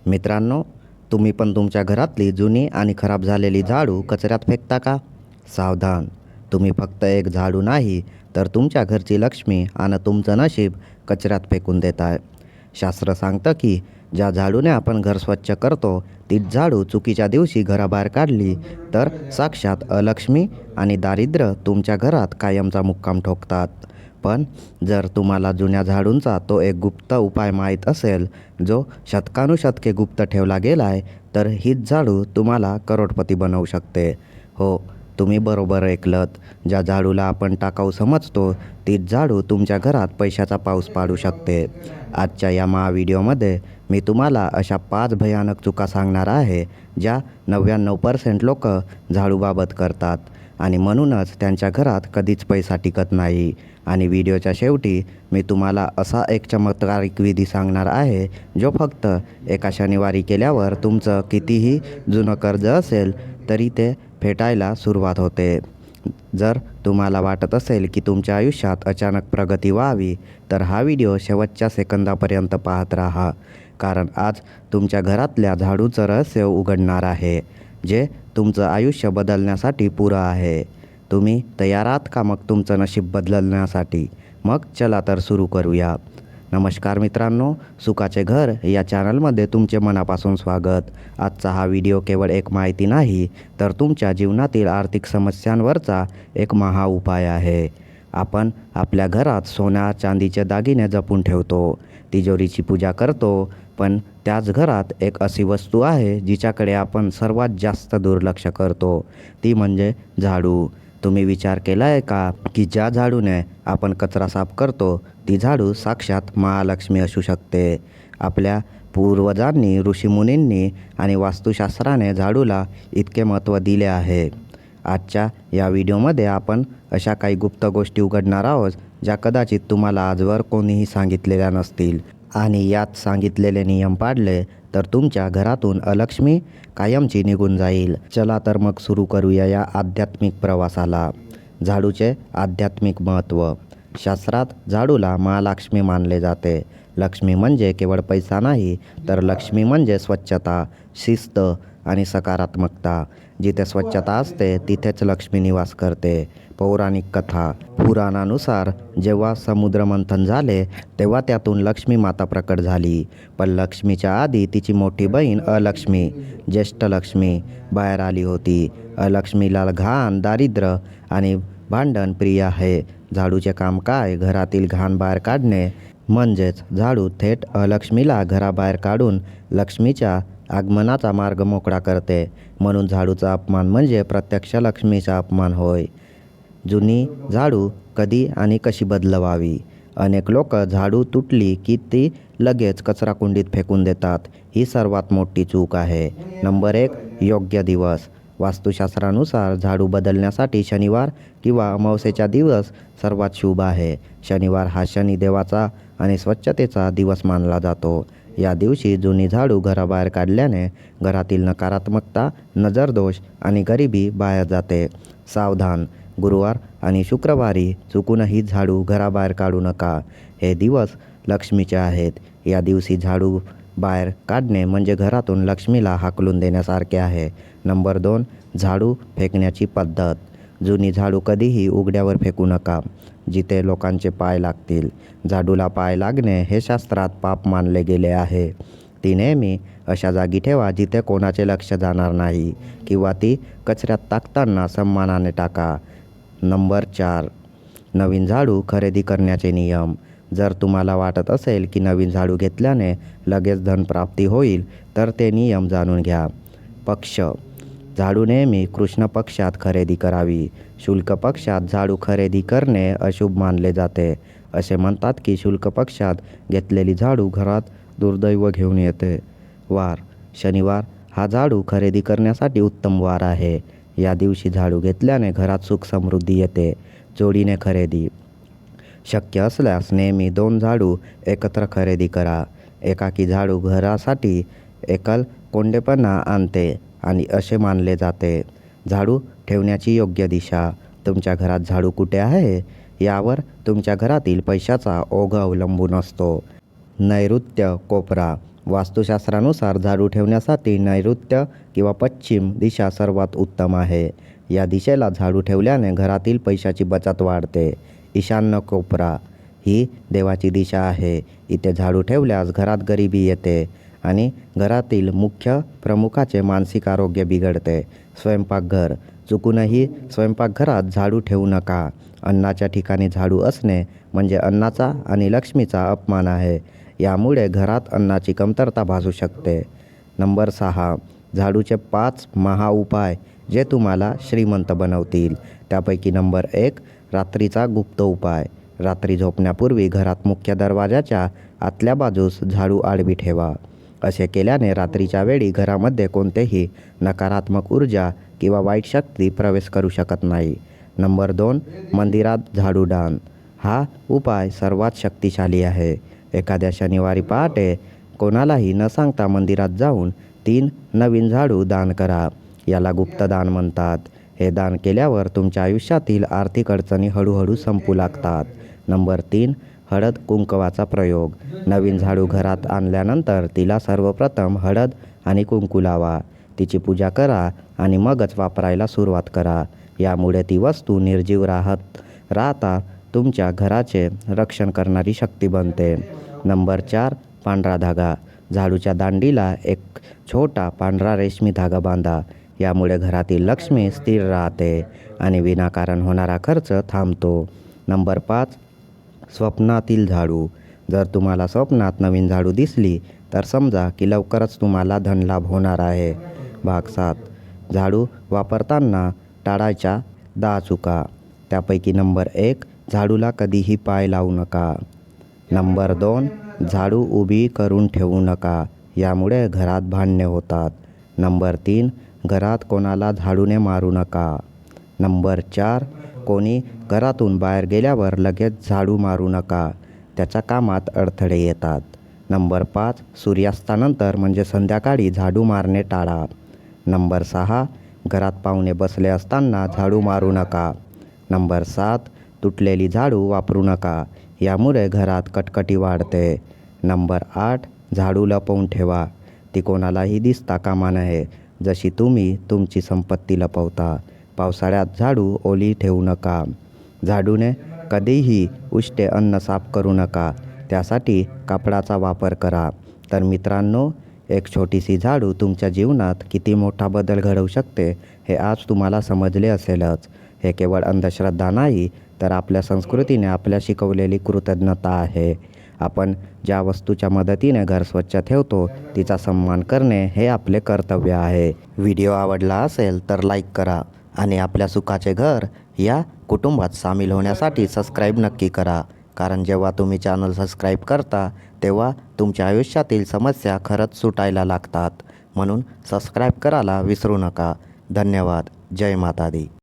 मित्रांनो, तुम्ही पण तुमच्या घरातली जुनी आणि खराब झालेली झाडू कचऱ्यात फेकता का? सावधान! तुम्ही फक्त एक झाडू नाही, तर तुमच्या घरची लक्ष्मी आणि तुमचं नशीब कचऱ्यात फेकून देताय. शास्त्र सांगतं की ज्या झाडूने आपण घर स्वच्छ करतो, तीच झाडू चुकीच्या दिवशी घराबाहेर काढली तर साक्षात अलक्ष्मी आणि दारिद्र्य तुमच्या घरात कायमचा मुक्काम ठोकतात. पण जर तुम्हाला जुन्या झाडूंचा तो एक गुप्त उपाय माहीत असेल, जो शतकानुशतके गुप्त ठेवला गेला आहे, तर हीच झाडू तुम्हाला करोडपती बनवू शकते. हो, तुम्ही बरोबर ऐकलत. ज्या झाडूला आपण टाकाऊ समजतो, तीच झाडू तुमच्या घरात पैशाचा पाऊस पाडू शकते. आजच्या या व्हिडिओमध्ये मी तुम्हाला अशा 5 भयानक चुका सांगणार आहे, ज्या 99% लोक झाडूबाबत करतात आणि म्हणूनच त्यांच्या घरात कधीच पैसा टिकत नाही. आणि व्हिडिओच्या शेवटी मी तुम्हाला असा एक चमत्कारिक विधी सांगणार आहे, जो फक्त एका शनिवारी केल्यावर तुमचं कितीही जुनं कर्ज असेल तरी ते फेटायला सुरुवात होते. जर तुम्हाला वाटत असेल की तुमच्या आयुष्यात अचानक प्रगती व्हावी, तर हा व्हिडिओ शेवटच्या सेकंदापर्यंत पाहत राहा, कारण आज तुमच्या घरातल्या झाडूचं रहस्य उघडणार आहे, जे तुमचं आयुष्य बदलण्यासाठी पुरं आहे. तुम्ही तयार आहात का मग तुमचं नशीब बदलण्यासाठी? मग चला तर सुरू करूया. नमस्कार मित्रांनो, सुखाचे घर या चॅनलमध्ये तुमचे मनापासून स्वागत. आजचा हा व्हिडिओ केवळ एक माहिती नाही, तर तुमच्या जीवनातील आर्थिक समस्यांवरचा एक उपाय आहे. आपण आपल्या घरात सोन्या चांदीचे दागिने जपून ठेवतो, तिजोरीची पूजा करतो, पण त्याच घरात एक अशी वस्तू आहे जिच्याकडे आपण सर्वात जास्त दुर्लक्ष करतो, ती म्हणजे झाडू. तुम्ही विचार केला आहे का की ज्या झाडूने आपण कचरा साफ करतो, ती झाडू साक्षात महालक्ष्मी असू शकते. आपल्या पूर्वजांनी, ऋषीमुनींनी आणि वास्तुशास्त्राने झाडूला इतके महत्त्व दिले आहे. आजच्या या व्हिडिओमध्ये आपण अशा काही गुप्त गोष्टी उघडणार आहोत, ज्या कदाचित तुम्हाला आजवर कोणीही सांगितलेल्या नसतील. आणि यात सांगितलेले नियम पाळले तर तुमच्या घरातून अलक्ष्मी कायमची निघून जाईल. चला तर मग सुरू करूया या आध्यात्मिक प्रवासाला. झाडूचे आध्यात्मिक महत्त्व. शास्त्रात झाडूला महालक्ष्मी मानले जाते. लक्ष्मी म्हणजे केवळ पैसा नाही, तर लक्ष्मी म्हणजे स्वच्छता, शिस्त आणि सकारात्मकता. जिथे स्वच्छता असते तिथेच लक्ष्मी निवास करते. पौराणिक कथा. पुराणानुसार जेव्हा समुद्रमंथन झाले, तेव्हा त्यातून लक्ष्मी माता प्रकट झाली. पण लक्ष्मीच्या आधी तिची मोठी बहीण अलक्ष्मी, ज्येष्ठ लक्ष्मी, बाहेर आली होती. अलक्ष्मीला घाण, दारिद्र्य आणि भांडण प्रिय आहे. झाडूचे काम काय? घरातील घाण बाहेर काढणे. म्हणजेच झाडू थेट अलक्ष्मीला घराबाहेर काढून लक्ष्मीच्या आगमनाचा मार्ग मोकळा करते. म्हणून झाडूचा अपमान म्हणजे प्रत्यक्ष लक्ष्मीचा अपमान होय. जुनी झाडू कधी आणि कशी बदलवावी? अनेक लोक झाडू तुटली की ती लगेच कचराकुंडीत फेकून देतात. ही सर्वात मोठी चूक आहे. नंबर 1, योग्य दिवस. वास्तुशास्त्रानुसार झाडू बदलण्यासाठी शनिवार किंवा अमावस्येचा दिवस सर्वात शुभ आहे. शनिवार हा शनिदेवाचा आणि स्वच्छतेचा दिवस मानला जातो. या दिवशी जुनी झाडू घराबाहेर काढल्याने घरातील नकारात्मकता, नजरदोष आणि गरिबी बाहेर जाते. सावधान! गुरुवार आणि शुक्रवारी चुकूनही झाडू घराबाहेर काढू नका. हे दिवस लक्ष्मीचे आहेत. या दिवशी झाडू बाहेर काढणे म्हणजे घरातून लक्ष्मीला हाकलून देण्यासारखे आहे. नंबर 2, झाडू फेकण्याची पद्धत. जुनी झाडू कधीही उघड्यावर फेकू नका, जिथे लोकांचे पाय लागतील. झाडूला पाय लागणे हे शास्त्रात पाप मानले गेले आहे. ती नेहमी अशा जागी ठेवा जिथे कोणाचे लक्ष जाणार नाही, किंवा ती कचऱ्यात टाकताना सन्मानाने टाका. नंबर 4, नवीन झाडू खरेदी करण्याचे नियम. जर तुम्हाला वाटत असेल की नवीन झाडू घेतल्याने लगेच धनप्राप्ती होईल, तर ते नियम जाणून घ्या. पक्ष. झाडू नेहमी कृष्ण पक्षात खरेदी करावी. शुल्क पक्षात झाडू खरेदी करणे अशुभ मानले जाते. असे म्हणतात की शुल्क पक्षात घेतलेली झाडू घरात दुर्दैव घेऊन येते. वार. शनिवार हा झाडू खरेदी करण्यासाठी उत्तम वार आहे. या दिवशी झाडू घेतल्याने घरात सुख समृद्धी येते. जोडीने खरेदी. शक्य असल्यास नेहमी 2 झाडू एकत्र खरेदी करा. एकाकी झाडू घरासाठी एकल कोंडेपणा आणते आणि असे मानले जाते. झाडू ठेवण्याची योग्य दिशा. तुमच्या घरात झाडू कुठे आहे यावर तुमच्या घरातील पैशाचा ओघ अवलंबून असतो. नैऋत्य कोपरा. वास्तुशास्त्रानुसार झाडू ठेवण्यासाठी नैऋत्य किंवा पश्चिम दिशा सर्वात उत्तम आहे. या दिशेला झाडू ठेवल्याने घरातील पैशाची बचत वाढते. ईशान्य कोपरा ही देवाची दिशा आहे. इथे झाडू ठेवल्यास घरात गरिबी येते आणि घरातील मुख्य प्रमुखाचे मानसिक आरोग्य बिघडते. स्वयंपाकघर चुकूनही स्वयंपाकघरात झाडू ठेवू नका. अन्नाच्या ठिकाणी झाडू असणे म्हणजे अन्नाचा आणि लक्ष्मीचा अपमान आहे. यामुळे घरात अन्नाची कमतरता भासू शकते. नंबर 6. झाडूचे 5 महाउपाय जे तुम्हाला श्रीमंत बनवतील. त्यापैकी नंबर 1. रात्रीचा गुप्त उपाय. रात्री झोपण्यापूर्वी घरात मुख्य दरवाजाच्या आतल्या बाजूस झाडू आडवी ठेवा. असे केल्याने रात्रीच्या वेळी घरामध्ये कोणतेही नकारात्मक ऊर्जा किंवा वाईट शक्ती प्रवेश करू शकत नाही. नंबर 2. मंदिरात झाडूदान. हा उपाय सर्वात शक्तिशाली आहे. एखाद्या शनिवारी पहाटे कोणालाही न सांगता मंदिरात जाऊन 3 नवीन झाडू दान करा. याला गुप्तदान म्हणतात. हे दान केल्यावर तुमच्या आयुष्यातील आर्थिक अडचणी हळूहळू संपू लागतात. नंबर 3. हळद कुंकवाचा प्रयोग. नवीन झाडू घरात आणल्यानंतर तिला सर्वप्रथम हळद आणि कुंकू लावा. तिची पूजा करा आणि मगच वापरायला सुरुवात करा. यामुळे ती वस्तू निर्जीव राहता तुमच्या घराचे रक्षण करणारी शक्ती बनते. नंबर 4. पांढरा धागा. झाडूच्या दांडीला एक छोटा पांढरा रेशमी धागा बांधा. यामुळे घरातील लक्ष्मी स्थिर राहते आणि विनाकारण होणारा खर्च थांबतो. नंबर 5. स्वप्नातील झाडू. जर तुम्हाला स्वप्नात नवीन झाडू दिसली तर समजा की लवकरच तुम्हाला धनलाभ होणार आहे. भाग 7. झाडू वापरताना टाळायच्या 10 चुका. त्यापैकी नंबर 1. झाडूला कधीही पाय लावू नका. नंबर 2. झाडू उभी करून ठेवू नका. यामुळे घरात भांडणे होतात. नंबर 3. घरात कोणाला झाडूने मारू नका. नंबर 4. कोणी घरातून बाहेर गेल्यावर लगेच झाडू मारू नका. त्याच्या कामात अडथळे येतात. नंबर 5. सूर्यास्तानंतर म्हणजे संध्याकाळी झाडू मारणे टाळा. नंबर 6. घरात पाहुणे बसले असताना झाडू मारू नका. नंबर 7. तुटलेली झाडू वापरू नका. यामुळे घरात कटकटी वाढते. नंबर 8. झाडू लपवून ठेवा. ती कोणालाही दिसता कामा नये, जशी तुम्ही तुमची संपत्ती लपवता. पावसाळ्यात झाडू ओली ठेवू नका. झाडूने कधीही उष्टे अन्न साफ करू नका. त्यासाठी कापडाचा वापर करा. तर मित्रांनो, एक छोटीशी झाडू तुमच्या जीवनात किती मोठा बदल घडवू शकते हे आज तुम्हाला समजले असेलच. हे केवळ अंधश्रद्धा नाही, तर आपल्या संस्कृतीने आपल्या शिकवलेली कृतज्ञता आहे. आपण ज्या वस्तूच्या मदतीने घर स्वच्छ ठेवतो तिचा सन्मान करणे हे आपले कर्तव्य आहे. व्हिडिओ आवडला असेल तर लाईक करा आणि आपल्या सुखाचे घर या कुटुंबात सामील होण्यासाठी सबस्क्राईब नक्की करा. कारण जेव्हा तुम्ही चॅनल सबस्क्राईब करता तेव्हा तुमच्या आयुष्यातील समस्या खरंच सुटायला लागतात. म्हणून सबस्क्राईब करायला विसरू नका. धन्यवाद. जय माता दी.